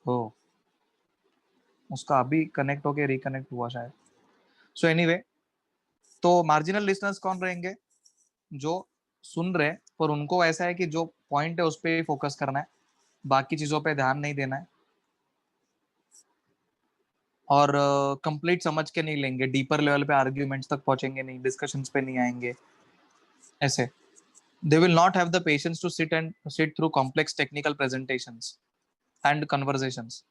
हो, उसका अभी कनेक्ट होके रिकनेक्ट हुआ शायद। सो एनीवे, तो मार्जिनल लिसनर्स कौन रहेंगे? जो सुन रहे पर उनको ऐसा है कि जो पॉइंट है उस पर फोकस करना है, बाकी चीजों पे ध्यान नहीं देना है, और कंप्लीट समझ के नहीं लेंगे, डीपर लेवल पे आर्ग्यूमेंट्स तक पहुंचेंगे नहीं, डिस्कशंस पे नहीं आएंगे ऐसे। They will not have the patience to sit through complex technical presentations and conversations.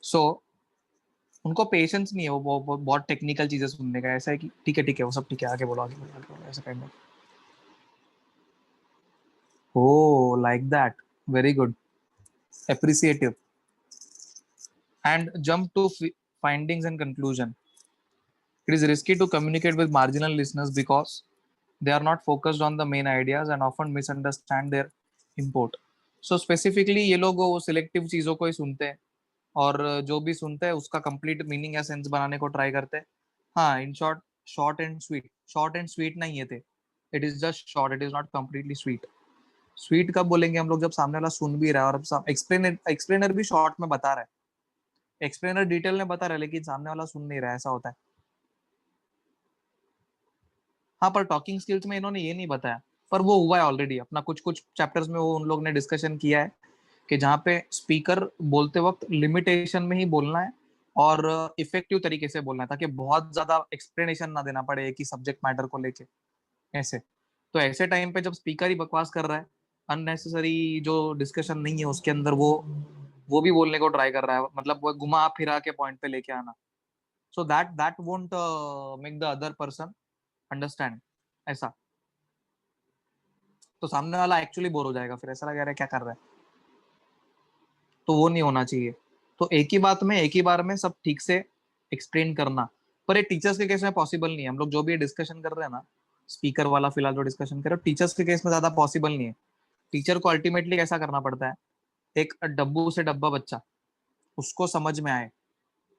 So उनको पेशेंस नहीं है, वो बहुत टेक्निकल चीजें सुनने का। ऐसा है कि ठीक है वो सब ठीक है, आगे बोलो आगे बोलो आगे बोलो, ऐसा kind of. Oh like that, very good, appreciative, and jump to findings and conclusion. It is risky to communicate with marginal listeners because they are not focused on the main ideas and often misunderstand their import. So specifically ये लोग वो selective चीजों को ही सुनते हैं, और जो भी सुनते हैं उसका कंप्लीट मीनिंग या सेंस बनाने को ट्राई करते हैं। हाँ, in short, short and sweet नहीं है थे, it is just short, it is not completely sweet. Sweet कब बोलेंगे हम लोग? जब सामने वाला सुन भी रहा है और एक्सप्लेनर एक्सप्लेनर भी शॉर्ट में बता रहा है, एक्सप्लेनर डिटेल में बता रहा है लेकिन सामने वाला सुन नहीं रहा है, ऐसा होता है। हाँ, पर टॉकिंग स्किल्स में इन्होंने ये नहीं बताया, पर वो हुआ है ऑलरेडी अपना कुछ कुछ चैप्टर्स में, वो उन लोग ने डिस्कशन किया है कि जहाँ पे स्पीकर बोलते वक्त लिमिटेशन में ही बोलना है और इफेक्टिव तरीके से बोलना है, ताकि बहुत ज्यादा एक्सप्लेनेशन ना देना पड़े एक ही सब्जेक्ट मैटर को लेके ऐसे। तो ऐसे टाइम पे जब स्पीकर ही बकवास कर रहा है, अननेसेसरी जो डिस्कशन नहीं है उसके अंदर, वो भी बोलने को ट्राई कर रहा है, मतलब वो घुमा फिरा के पॉइंट पे लेके आना, so that won't make the other person understand ऐसा। तो सामने वाला एक्चुअली बोर हो जाएगा, फिर ऐसा लगा रहा है क्या कर रहा है, तो वो नहीं होना चाहिए। तो एक ही बात में एक ही बार में सब ठीक से एक्सप्लेन करना, पर ये टीचर्स के केस में पॉसिबल नहीं है। हम लोग जो भी डिस्कशन कर रहे हैं ना, स्पीकर वाला फिलहाल जो डिस्कशन कर रहे हो, टीचर्स के केस में ज्यादा पॉसिबल नहीं है। टीचर को अल्टीमेटली ऐसा करना पड़ता है, एक डब्बू से डब्बा बच्चा उसको समझ में आए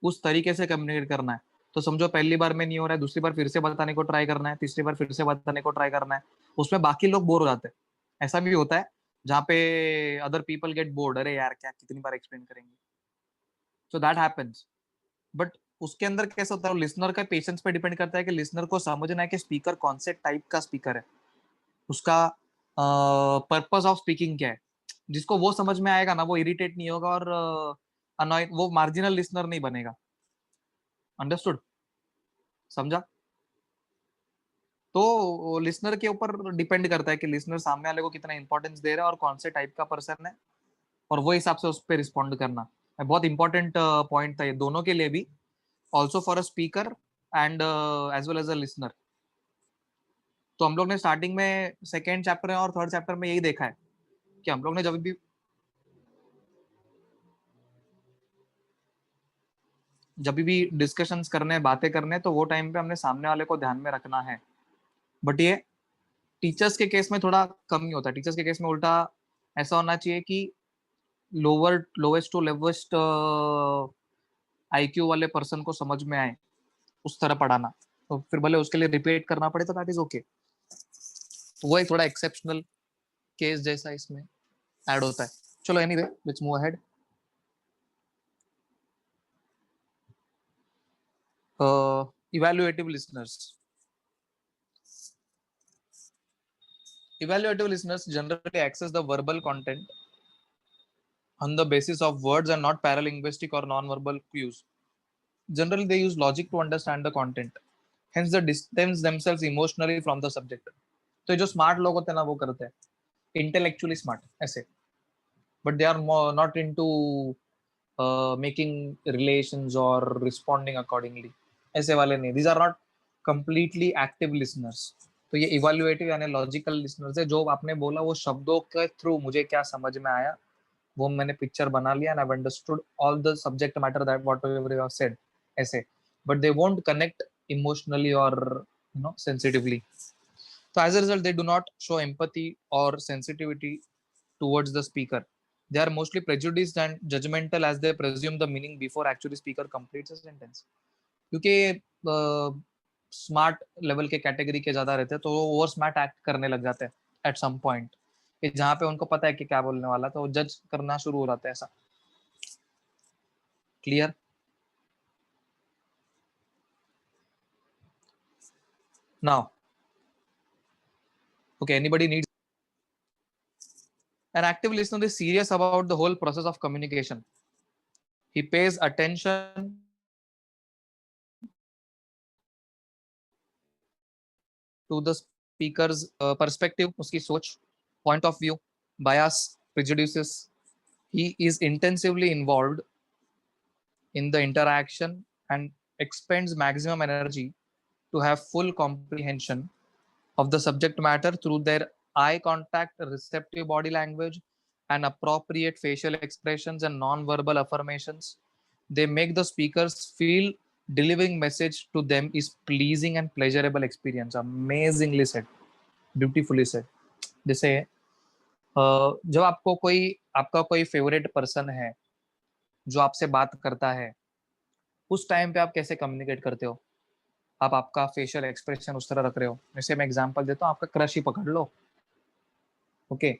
उस तरीके से कम्युनिकेट करना है। तो समझो पहली बार में नहीं हो रहा है, दूसरी बार फिर से बताने को ट्राई करना है, तीसरी बार फिर से बताने को ट्राई करना है, उसमें बाकी लोग बोर हो जाते हैं। ऐसा भी होता है जहाँ पे अदर पीपल गेट बोर्ड, अरे यार क्या कितनी बार एक्सप्लेन करेंगे, सो दैट हैपेंस। बट उसके अंदर कैसा होता है, लिसनर का पेशेंस पे डिपेंड करता है कि लिसनर को समझना है कि स्पीकर कौन से टाइप का स्पीकर है, उसका पर्पस ऑफ स्पीकिंग क्या है। जिसको वो समझ में आएगा ना, वो इरिटेट नहीं होगा और अनॉय, वो मार्जिनल लिसनर नहीं बनेगा। अंडरस्टूड? समझा? तो लिसनर के ऊपर डिपेंड करता है कि लिसनर सामने वाले को कितना इंपॉर्टेंस दे रहा है और कौन से टाइप का पर्सन है, और वो हिसाब से उस पर रिस्पॉन्ड करना बहुत इंपॉर्टेंट पॉइंट था ये दोनों के लिए भी, also for a speaker and as well as a listener. तो हम लोग ने स्टार्टिंग में सेकेंड चैप्टर और थर्ड चैप्टर में यही देखा है कि हम लोग ने जब भी डिस्कशंस करने हैं, बातें करने हैं, तो वो टाइम पे हमने सामने वाले को ध्यान में रखना है। बट ये टीचर्स के केस में थोड़ा कम ही होता है। टीचर्स के केस में उल्टा ऐसा होना चाहिए कि लोवेस्ट टू लेवेस्ट आईक्यू वाले पर्सन को समझ में आए, उस तरह पढ़ाना। तो फिर भले उसके लिए रिपीट करना पड़े तो दैट इज ओके। तो वो एक थोड़ा एक्सेप्शनल केस जैसा इसमें ऐड होता है। चलो anyway, let's move ahead. Evaluative listeners. Evaluative listeners generally access the verbal content on the basis of words and not paralinguistic or non-verbal cues. Generally, they use logic to understand the content. Hence, they distance themselves emotionally from the subject. तो जो smart लोग होते हैं ना, वो करते हैं intellectually smart ऐसे, but they are not into making relations और रिस्पॉन्डिंग अकॉर्डिंगली, ऐसे वाले नहीं। These are not completely active listeners. तो ये इवेल्युएटिव यानी लॉजिकल लिसनर्स है, जो आपने बोला वो शब्दों के थ्रू मुझे क्या समझ में आया, वो मैंने पिक्चर बना लिया and I understood all the subject matter that whatever you have said ऐसे। But they won't connect emotionally और sensitively. So as a result, they do not show empathy or sensitivity towards the speaker. They are mostly prejudiced and judgmental as they presume the meaning before actually speaker completes a sentence. क्योंकि smart level के category के ज्यादा रहते हैं तो वो over smart act करने लग जाते हैं, एट सम पॉइंट, कि जहाँ पे उनको पता है कि क्या बोलने वाला, तो जज करना शुरू हो जाता है ऐसा। Clear? Now okay, anybody needs? An active listener is serious about the whole process of communication. He pays attention to the speaker's perspective, uski soch, point of view, bias, prejudices. He is intensively involved in the interaction and expends maximum energy to have full comprehension of the subject matter through their eye contact, receptive body language, and appropriate facial expressions and non-verbal affirmations. They make the speakers feel delivering message to them is pleasing and pleasurable experience. Amazingly said, beautifully said. जैसे जब आपको कोई, आपका कोई favourite person है जो आपसे बात करता है, उस टाइम पे आप कैसे कम्युनिकेट करते हो? आप आपका फेशियल एक्सप्रेशन उस तरह रख रहे हो। जैसे मैं एग्जांपल देता हूँ, आपका क्रश ही पकड़ लो, ओके,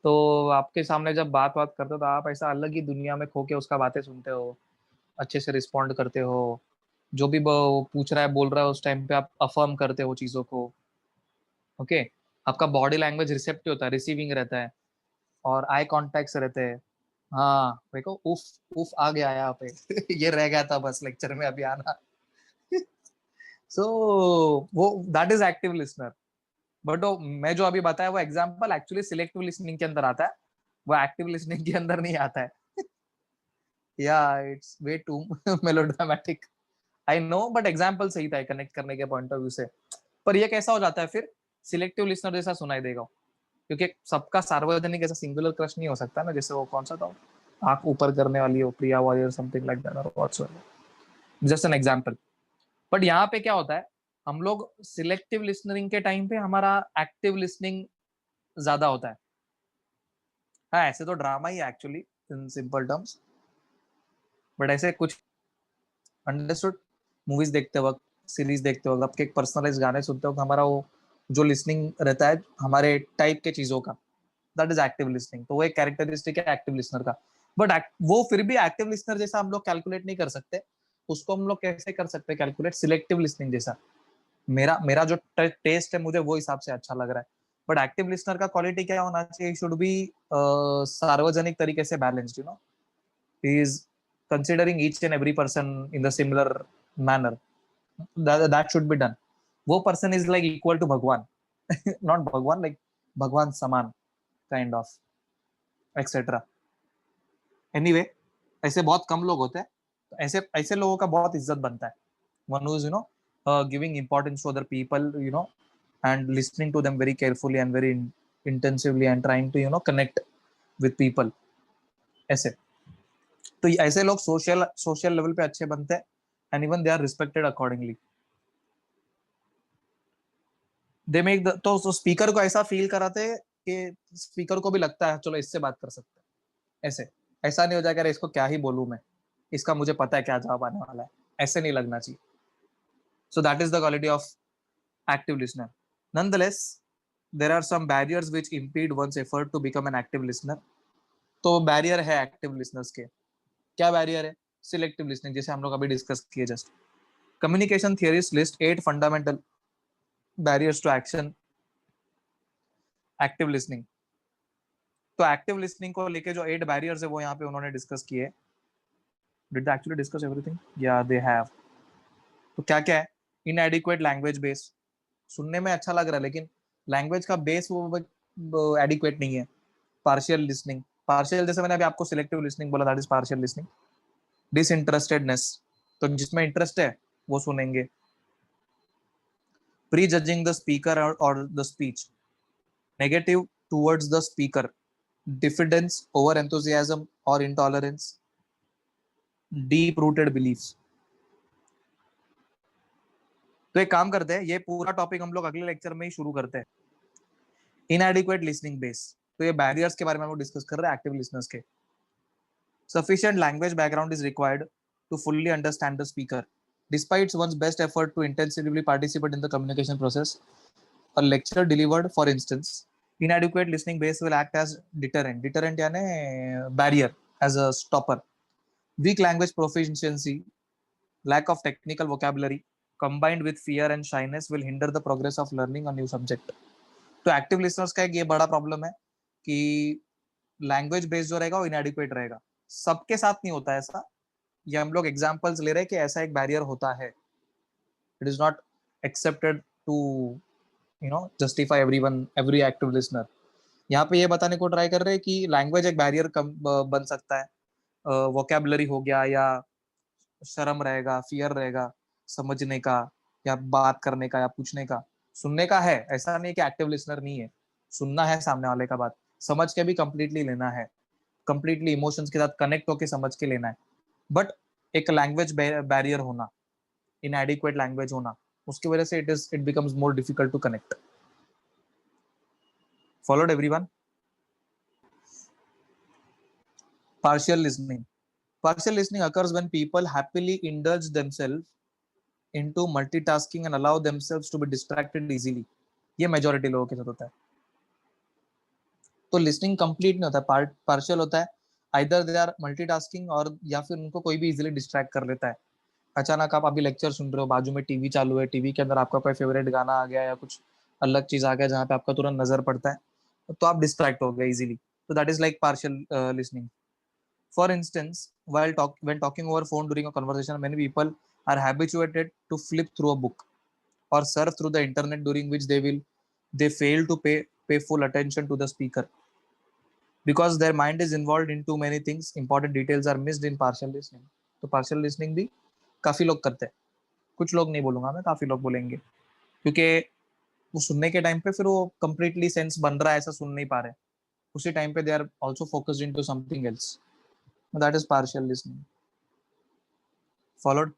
तो आपके सामने जब बात बात करते हो तो आप ऐसा अलग ही दुनिया में खो के उसका बातें सुनते हो, अच्छे से रिस्पॉन्ड करते हो, जो भी वो पूछ रहा है बोल रहा है उस टाइम पे आप अफर्म करते हो चीज़ों को, ओके। आपका बॉडी लैंग्वेज रिसेप्टिव होता है, रिसीविंग रहता है, और आई कॉन्टेक्ट रहते हैं। हाँ देखो, उफ, उफ आ गया यहाँ पे ये रह गया था बस लेक्चर में अभी आना सो वो that is active listener. But वो मैं जो अभी बताया वो एग्जांपल एक्चुअली सिलेक्टिव लिसनिंग के अंदर आता है, वो एक्टिव लिसनिंग के अंदर नहीं आता है या it's way too melodramatic, I know, but example सही था कनेक्ट करने के पॉइंट ऑफ व्यू से। पर ये कैसा हो जाता है फिर, सिलेक्टिव लिसनर जैसा सुनाई देगा, क्योंकि सबका सार्वजनिक ऐसा सिंगुलर क्रश नहीं हो सकता ना, जैसे वो कौन सा था, आंख ऊपर करने वाली हो, प्रिया वॉरियर समथिंग लाइक दैट और whatsoever, just an example. But यहाँ पे क्या होता है, हम लोग सिलेक्टिव लिसनिंग के टाइम पे हमारा एक्टिव लिसनिंग ज्यादा होता है। हाँ ऐसे तो ड्रामा ही है actually in simple terms, but ऐसे कुछ अंडरस्टूड। मूवीज देखते वक्त, सीरीज देखते वक्त, आपके पर्सनलाइज गाने सुनते वक्त हमारा वो जो लिसनिंग रहता है हमारे टाइप के चीजों का, दैट इज एक्टिव लिसनिंग। तो वो एक कैरेक्टरिस्टिक है एक्टिव लिसनर का। बट वो फिर भी एक्टिव लिसनर जैसा हम लोग कैलकुलेट नहीं कर सकते, उसको हम लोग कैसे कर सकते हैं कैलकुलेट, सिलेक्टिव लिसनिंग जैसा। मेरा मेरा जो टेस्ट है मुझे वो हिसाब से अच्छा लग रहा है। बट एक्टिव लिसनर का क्वालिटी क्या होना चाहिए, शुड बी सार्वजनिक तरीके से balanced, you know, he is considering each and every person in the similar manner, that should be done. वो person is like equal to भगवान नॉट भगवान, लाइक भगवान समान काइंड ऑफ एक्सेट्रा। एनीवे, ऐसे बहुत कम लोग होते हैं, तो ऐसे ऐसे लोगों का बहुत इज्जत बनता है। One who is you know giving importance to other people, you know, and listening to them very carefully and very intensively and trying to, you know, connect with people, ऐसे। तो ऐसे लोग सोशल सोशल लेवल पे अच्छे बनते हैं, and even they are respected accordingly. They make the, तो speaker को ऐसा फील कराते हैं कि स्पीकर को भी लगता है चलो इससे बात कर सकते हैं, ऐसे। ऐसा नहीं हो जाएगा अरे इसको क्या ही बोलूं मैं, इसका मुझे पता है क्या जवाब आने वाला है, ऐसे नहीं लगना चाहिए। So that is the quality of active listener. Nonetheless, there are some barriers which impede one's effort to become an active listener. तो बैरियर है एक्टिव लिसनर्स के, क्या बैरियर है? सिलेक्टिव लिसनिंग, जैसे हम लोग अभी डिस्कस किए just. Communication theorist list 8 fundamental barriers to action active listening. तो एक्टिव लिसनिंग को लेके जो 8 बैरियर्स है वो यहाँ पे उन्होंने डिस्कस किए। Did they actually discuss everything? या दे हैव। तो क्या क्या है? इनएडिक्वेट लैंग्वेज बेस, सुनने में अच्छा लग रहा है लेकिन लैंग्वेज का बेस वो एडिक्वेट नहीं है। पार्शियल लिसनिंग, पार्शियल जैसे मैंने अभी आपको सिलेक्टिव लिसनिंग बोला, that is partial listening. Disinterestedness, तो जिसमें इंटरेस्ट है वो सुनेंगे। प्री जजिंग द स्पीकर और the speech, negative towards the speaker, diffidence, over enthusiasm और इंटॉलरेंस, डीप रूटेड बिलीफ्स। तो एक काम करते हैं, ये पूरा टॉपिक हम लोग अगले लेक्चर में ही शुरू करते हैं। इनएडिक्वेट लिसनिंग बेस, तो ये बैरियर्स के बारे में हम लोग डिस्कस कर रहे हैं एक्टिव लिसनर्स के। Sufficient language background is required to fully understand the speaker. Despite one's best effort to intensively participate in the communication process, a lecture delivered, for instance, Inadequate listening base will act as deterrent. Deterrent यानी barrier, as a stopper. Weak language proficiency, lack of technical vocabulary, combined with fear and shyness will hinder the progress of learning a new subject. तो active listeners का एक ये बड़ा problem है कि language based जो रहेगा वो इनएडिक्वेट रहेगा. सबके साथ नहीं होता ऐसा. ये हम लोग एग्जांपल्स ले रहे हैं कि ऐसा एक बैरियर होता है. It is not accepted to justify every active listener. यहाँ पे ये बताने को ट्राई कर रहे हैं कि लैंग्वेज एक बैरियर बन सकता है. वोकेबलरी हो गया, या शर्म रहेगा, फियर रहेगा समझने का, या बात करने का, या पूछने का. सुनने का है, ऐसा नहीं कि एक्टिव लिसनर नहीं है. सुनना है सामने वाले का बात, समझ के भी कंप्लीटली लेना है, कंप्लीटली इमोशंस के साथ कनेक्ट होके समझ के लेना है. बट एक लैंग्वेज बैरियर होना, इनएडिक्वेट लैंग्वेज होना, उसकी वजह से it becomes more difficult to connect. Followed everyone? Partial listening. Partial listening occurs when people happily indulge themselves into multitasking and allow themselves to be distracted easily. ये majority लोगों के साथ होता है. तो लिसनिंग कंप्लीट नहीं होता, पार्शियल होता है. आइदर दे आर मल्टीटास्किंग, और या फिर उनको कोई भी इजीली डिस्ट्रैक्ट कर लेता है. अचानक आप अभी लेक्चर सुन रहे हो, बाजू में टीवी चालू है, टीवी के अंदर आपका कोई फेवरेट गाना आ गया या कुछ अलग चीज आ गया जहाँ पे आपका तुरंत नजर पड़ता है, तो आप डिस्ट्रैक्ट हो गए इजीली. तो that is like partial listening. For instance, when talking over phone during a conversation, many people are habituated to flip through a book or surf through the internet, during which they fail to pay full attention to the speaker because their mind is involved in too many things. Important details are missed in partial listening. तो partial listening भी काफी लोग करते हैं. कुछ लोग नहीं बोलूंगा मैं, काफी लोग बोलेंगे, क्योंकि वो सुनने के टाइम पे फिर वो कंप्लीटली सेंस बन रहा है ऐसा सुन नहीं पा रहे. उसी टाइम पे they are also focused into something else. That is partial listening. Followed?